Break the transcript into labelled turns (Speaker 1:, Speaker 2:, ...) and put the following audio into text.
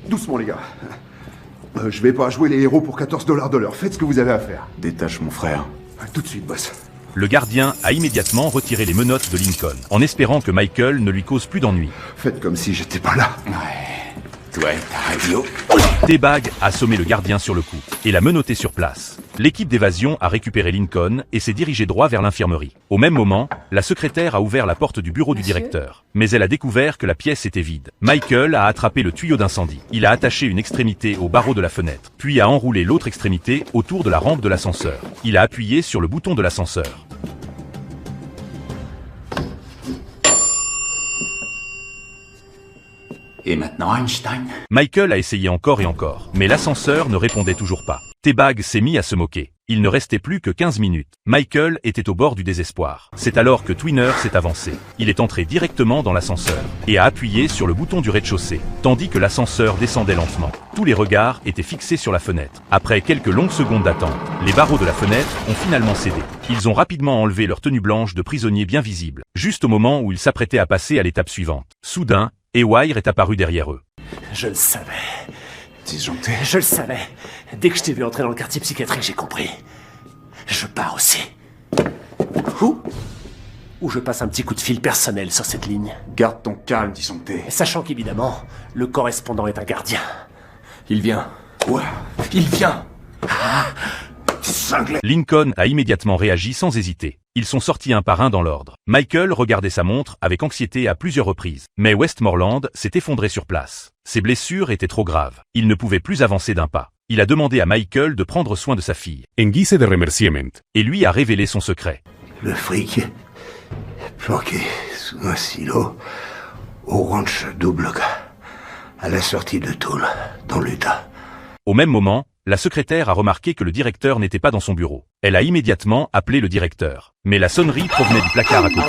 Speaker 1: Doucement, les gars. Je vais pas jouer les héros pour 14 $ de l'heure. Faites ce que vous avez à faire.
Speaker 2: Détache mon frère.
Speaker 1: Tout de suite, boss.
Speaker 3: Le gardien a immédiatement retiré les menottes de Lincoln, en espérant que Michael ne lui cause plus d'ennui.
Speaker 1: Faites comme si j'étais pas là.
Speaker 2: Ouais, radio.
Speaker 3: T-Bag a assommé le gardien sur le coup et l'a menotté sur place. L'équipe d'évasion a récupéré Lincoln et s'est dirigée droit vers l'infirmerie. Au même moment, la secrétaire a ouvert la porte du bureau du directeur. Mais elle a découvert que la pièce était vide. Michael a attrapé le tuyau d'incendie. Il a attaché une extrémité au barreau de la fenêtre, puis a enroulé l'autre extrémité autour de la rampe de l'ascenseur. Il a appuyé sur le bouton de l'ascenseur.
Speaker 2: Et maintenant Einstein?
Speaker 3: Michael a essayé encore et encore, mais l'ascenseur ne répondait toujours pas. T-Bag s'est mis à se moquer. Il ne restait plus que 15 minutes. Michael était au bord du désespoir. C'est alors que Twinner s'est avancé. Il est entré directement dans l'ascenseur et a appuyé sur le bouton du rez-de-chaussée, tandis que l'ascenseur descendait lentement. Tous les regards étaient fixés sur la fenêtre. Après quelques longues secondes d'attente, les barreaux de la fenêtre ont finalement cédé. Ils ont rapidement enlevé leur tenue blanche de prisonnier bien visible, juste au moment où ils s'apprêtaient à passer à l'étape suivante. Soudain, Ewire est apparu derrière eux.
Speaker 4: Je le savais.
Speaker 2: Disjoncté.
Speaker 4: Je le savais. Dès que je t'ai vu entrer dans le quartier psychiatrique, j'ai compris. Je pars aussi. Ou je passe un petit coup de fil personnel sur cette ligne.
Speaker 2: Garde ton calme, Disjoncté.
Speaker 4: Sachant qu'évidemment, le correspondant est un gardien.
Speaker 2: Il vient. Quoi? Il vient. Cinglé.
Speaker 3: Lincoln a immédiatement réagi sans hésiter. Ils sont sortis un par un dans l'ordre. Michael regardait sa montre avec anxiété à plusieurs reprises. Mais Westmoreland s'est effondré sur place. Ses blessures étaient trop graves. Il ne pouvait plus avancer d'un pas. Il a demandé à Michael de prendre soin de sa fille.
Speaker 5: En guise de remerciement.
Speaker 3: Et lui a révélé son secret.
Speaker 6: Le fric planqué sous un silo au ranch Doubloga, à la sortie de Toul, dans l'Utah.
Speaker 3: Au même moment, la secrétaire a remarqué que le directeur n'était pas dans son bureau. Elle a immédiatement appelé le directeur. Mais la sonnerie provenait du placard à côté.